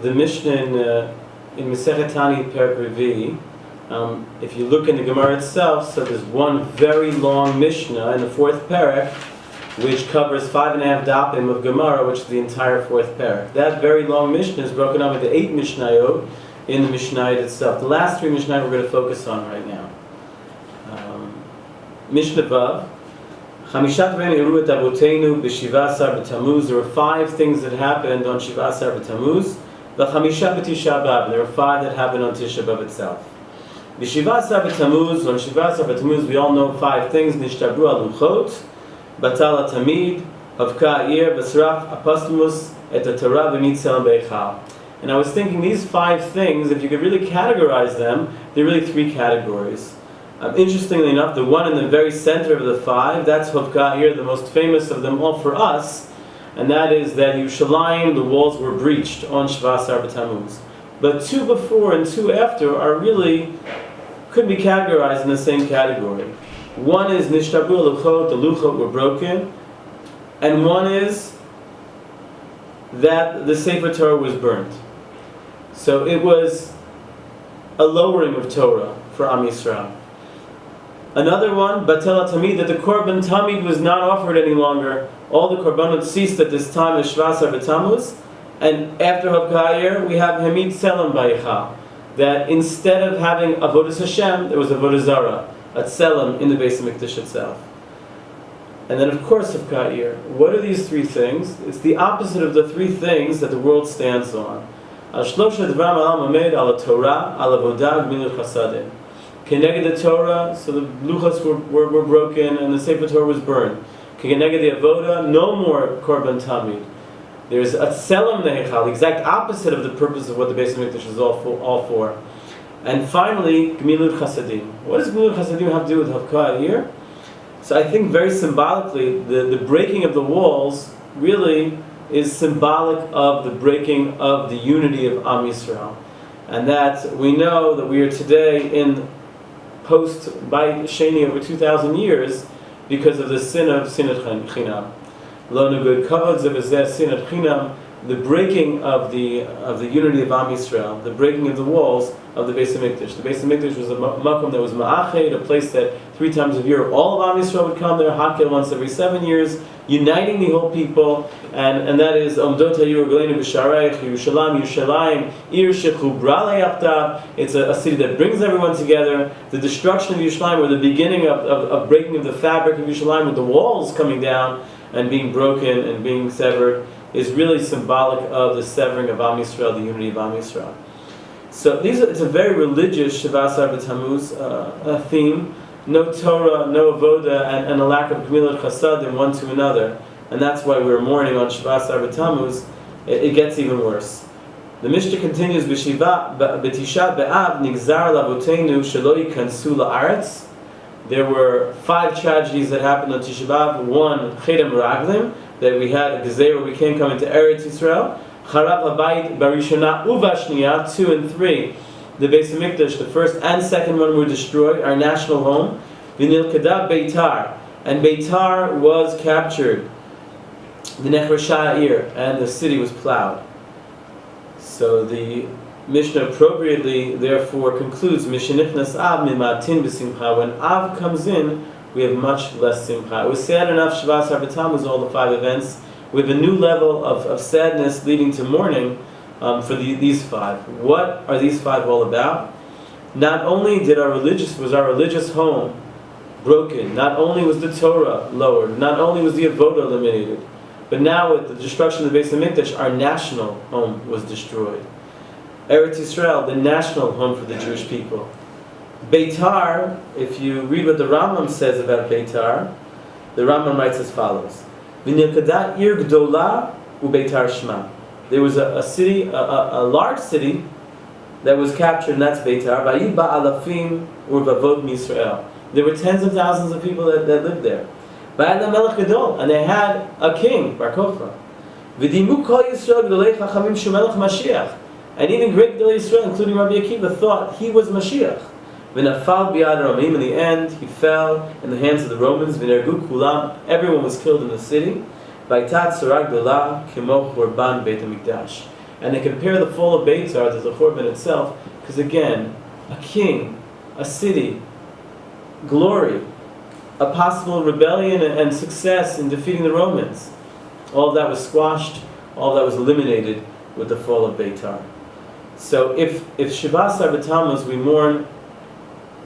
The Mishnah in Masechet Tani Perek Revi, if you look in the Gemara itself, so there's one very long Mishnah in the fourth Perek, which covers 5.5 dapim of Gemara, which is the entire fourth Perek. That very long Mishnah is broken up into 8 Mishnayot in the Mishnayot itself. The last 3 Mishnayot we're going to focus on right now. Mishnah Vav. Chamishat Ren Iru et Avotenu b'Shivasar b'Tammuz. There were 5 things that happened on Shivasar b'Tammuz. V'chamisha b'Tisha B'Av. There were 5 that happened on Tisha B'Av itself. B'Shivasar b'Tammuz. On Shivasar b'Tammuz, we all know 5 things. Nishtabru aluchot, Batal Tamid, Havka Ir, Basraf, Apostomus, et HaTorah v'Mitzel Beichal. And I was thinking these 5 things, if you could really categorize them, they're really 3 categories. Interestingly enough, the one in the very center of the 5, that's Havka Ir, the most famous of them all for us, and that is that Yerushalayim, the walls were breached on Shivasar b'Tammuz. But 2 before and 2 after are really, could be categorized in the same category. One is Nishtabru Luchot, the Luchot were broken, and one is that the Sefer Torah was burnt. So it was a lowering of Torah for Am Yisrael. Another one, Batel Tamid, that the Korban Tamid was not offered any longer. All the Korbanot ceased at this time of Shivasar b'Tammuz, and after Havka'ir we have Hamid Tselem Ba'icha, that instead of having Avodas Hashem, there was Avodah Zarah, a Tselem in the Beis HaMikdash itself. And then of course Havka'ir. What are these 3 things? It's the opposite of the 3 things that the world stands on. Al Shlosha Dvarim Alam Amed, Al Torah, Al Avodah, Gmilut Chasadim. Keneged the Torah, so the luchos were broken and the Sefer Torah was burned. Keneged the Avodah, no more Korban Tamid. There's a Tselem Nehechal, the exact opposite of the purpose of what the Beis HaMikdash is all for. And finally, Gmilut Chasadim. What does Gmilut Chasadim have to do with Havka'ir? So I think very symbolically, the breaking of the walls really is symbolic of the breaking of the unity of Am Yisrael. And that we know that we are today in post-Beit Sheni over 2,000 years because of the sin of Sinat Chinam. Lo Negud Kavod Zevazeh Sinat Chinam, the breaking of the unity of Am Yisrael, the breaking of the walls of the Beis HaMikdash. The Beis HaMikdash was a makom that was ma'ached, a place that 3 times a year all of Am Yisrael would come there, hakel once every 7 years, uniting the whole people, and that is Omdot HaYur Galeinu B'Shareich, Yerushalayim, Ir Shechubra Le'yachtav. It's a city that brings everyone together. The destruction of Yerushalayim, or the beginning of breaking of the fabric of Yerushalayim, with the walls coming down and being broken and being severed, is really symbolic of the severing of Am Yisrael, the unity of Am Yisrael. So it's a very religious Shivasar b'Tammuz theme. No Torah, no Avoda, and a lack of Gemilut Chasadim one to another. And that's why we're mourning on Shivasar b'Tammuz. It gets even worse. The Mishnah continues, B'Tisha B'Av Nigzar Lavotenu Shelo Yikansu La'aretz. There were 5 tragedies that happened on Tisha B'Av. 1, Chedem Raglim, that we had a Gezerah, we can't come into Eretz Yisrael. Charav HaBayit Barishona Uvashniya, 2 and 3. The Beis HaMikdash, the first and second one, were destroyed, our national home. V'nilkada Beitar, and Beitar was captured. V'nechrasha Ir, and the city was plowed. So the Mishnah appropriately, therefore, concludes, Mishenichnas Av Mimatin B'Simcha. When Av comes in, we have much less simcha. It was sad enough, Shivasar b'Tammuz, all the 5 events. We have a new level of sadness leading to mourning for these 5. What are these 5 all about? Not only was our religious home broken, not only was the Torah lowered, not only was the Avodah eliminated, but now with the destruction of the Beis HaMikdash, our national home was destroyed. Eretz Yisrael, the national home for the Jewish people. Beitar, if you read what the Rambam says about Beitar, the Rambam writes as follows: V'nilkada ir gdola uBeitar shma. There was a city, a large city that was captured, and that's Beitar. Vayid ba'alafim urvavot miYisrael. There were tens of thousands of people that lived there. Vayad melech gadol, and they had a king, Bar Kochba. V'dimu kol Yisrael gdolei chachamim shu melech Mashiach. And even great Gdolei Yisrael, including Rabbi Akiva, thought he was Mashiach. V'nafal biyad Romim. In the end, he fell in the hands of the Romans. V'nergu kulam. Everyone was killed in the city. V'aytat tzara gdola kimo churban Beit HaMikdash. And they compare the fall of Beitar to the Churban itself, because again, a king, a city, glory, a possible rebellion and success in defeating the Romans. All of that was squashed, all of that was eliminated with the fall of Beitar. So if Shivasar B'Tammuz we mourn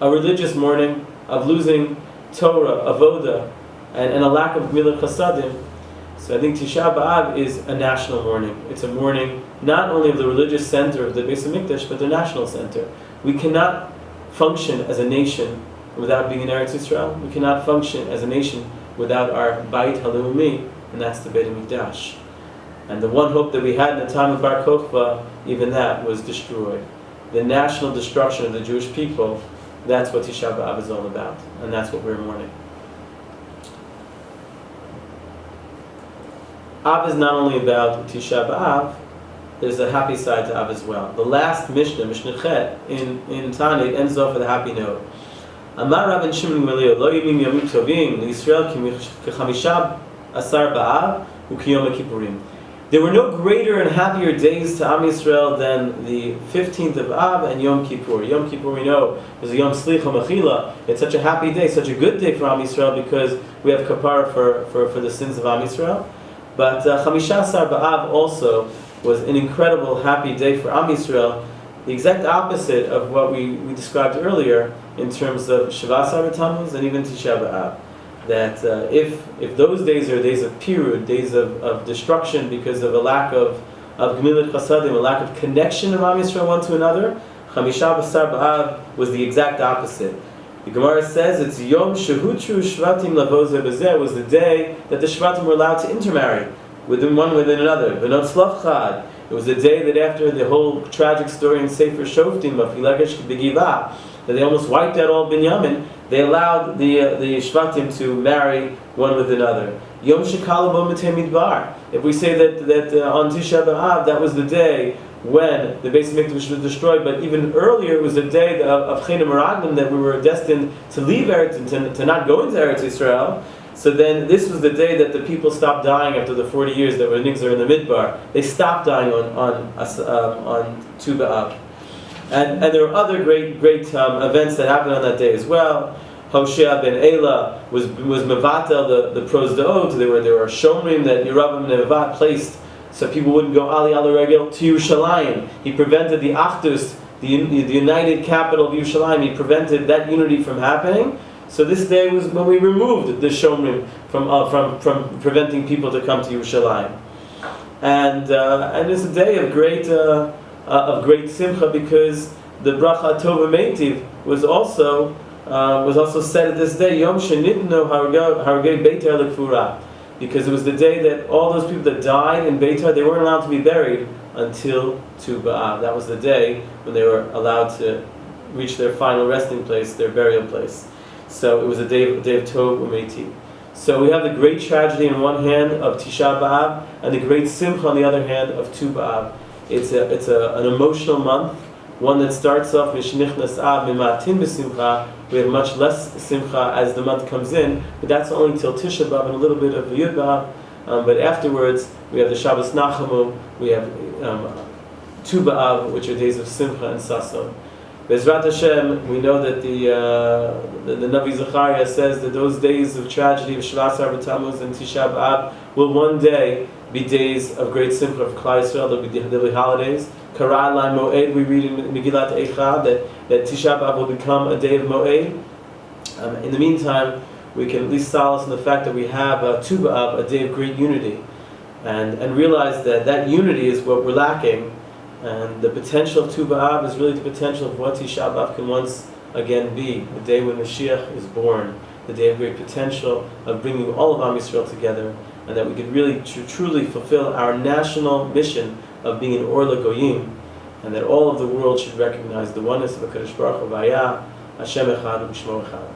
a religious mourning of losing Torah, Avoda, and a lack of Gemilut Chasadim, so I think Tisha B'Av is a national mourning. It's a mourning not only of the religious center of the Beis HaMikdash, but the national center. We cannot function as a nation without being in Eretz Yisrael. We cannot function as a nation without our Beit HaLeumi, and that's the Beit HaMikdash. And the one hope that we had in the time of Bar Kokhba, even that was destroyed. The national destruction of the Jewish people, that's what Tisha B'Av is all about, and that's what we're mourning. Av is not only about Tisha B'Av, there's a happy side to Av as well. The last Mishnah, Mishnah Chet, in Tanit, ends off with a happy note. Amar Rav Shimon Gamliel, Lo Yimim Yomim Tovim, L'Yisrael K'chamisha Asar B'Av, U'Kiyom HaKippurim. There were no greater and happier days to Am Yisrael than the 15th of Av and Yom Kippur. Yom Kippur, we know, is a Yom Slicha Mechila. It's such a happy day, such a good day for Am Yisrael because we have kapara for the sins of Am Yisrael. But Chamisha Asar B'Av also was an incredible happy day for Am Yisrael, the exact opposite of what we described earlier in terms of Shivasar B'Tammuz and even Tisha B'Av. That if those days are days of pirud, days of destruction because of a lack of Gemilut Chasadim, a lack of connection of Am Yisrael one to another, Chamisha Asar B'Av was the exact opposite. The Gemara says it's Yom Shehutru Shvatim Lavo Zeh B'Zeh, was the day that the Shvatim were allowed to intermarry within another. V'not Slav Chad. It was the day that after the whole tragic story in Sefer Shoftim of Hilagesh B'Givah, that they almost wiped out all Binyamin, they allowed the Shvatim to marry one with another. Yom Shekala Bo Mitei Midbar. If we say that on Tisha B'Av, that was the day when the Beis HaMikdash was destroyed, but even earlier it was the day of Chena Meraglim that we were destined to leave Eretz, to not go into Eretz Yisrael. So then this was the day that the people stopped dying after the 40 years that were Nigzer in the Midbar. They stopped dying on Tu B'Av. And there were other great events that happened on that day as well. Hoshea ben Elah was mevatel the prosdaot. There were shomrim that Yeravam Nevat placed so people wouldn't go Ali Ala Regel to Yerushalayim. He prevented the Achdus, the united capital of Yerushalayim. He prevented that unity from happening. So this day was when we removed the shomrim from preventing people to come to Yerushalayim. And it's a day of great simcha because the bracha Tova Meitiv was also said at this day, Yom Shenitno Hargei Beitar Lekfura, because it was the day that all those people that died in Beitar, they weren't allowed to be buried until Tu B'Av. That was the day when they were allowed to reach their final resting place, their burial place. So it was a day of Tov U'Meitiv. So we have the great tragedy on one hand of Tisha B'Av and the great simcha on the other hand of Tu B'Av. It's an emotional month, one that starts off Mishnichnas Av Mimatin B'Simcha. We have much less simcha as the month comes in, but that's only till Tisha B'Av and a little bit of Yud B'Av. But afterwards, we have the Shabbos Nachamu, we have Tu B'Av, which are days of Simcha and Sason. Bezrat Hashem, we know that the Navi Zechariah says that those days of tragedy of Shivasar B'Tammuz and Tisha B'Av will one day be days of great simcha for Klal Yisrael. There'll be holidays. Kara Lai Moed, we read in Megillat Eicha that Tisha B'Av will become a day of Moed. In the meantime, we can at least solace in the fact that we have Tu B'Av, a day of great unity, and realize that unity is what we're lacking. And the potential of Tu B'Av is really the potential of what Tisha B'Av can once again be, the day when Mashiach is born, the day of great potential of bringing all of Am Yisrael together, and that we could really truly fulfill our national mission of being an Or LaGoyim, and that all of the world should recognize the oneness of HaKadosh Baruch Hu, Vayah, Hashem Echad, U'Shmo Echad.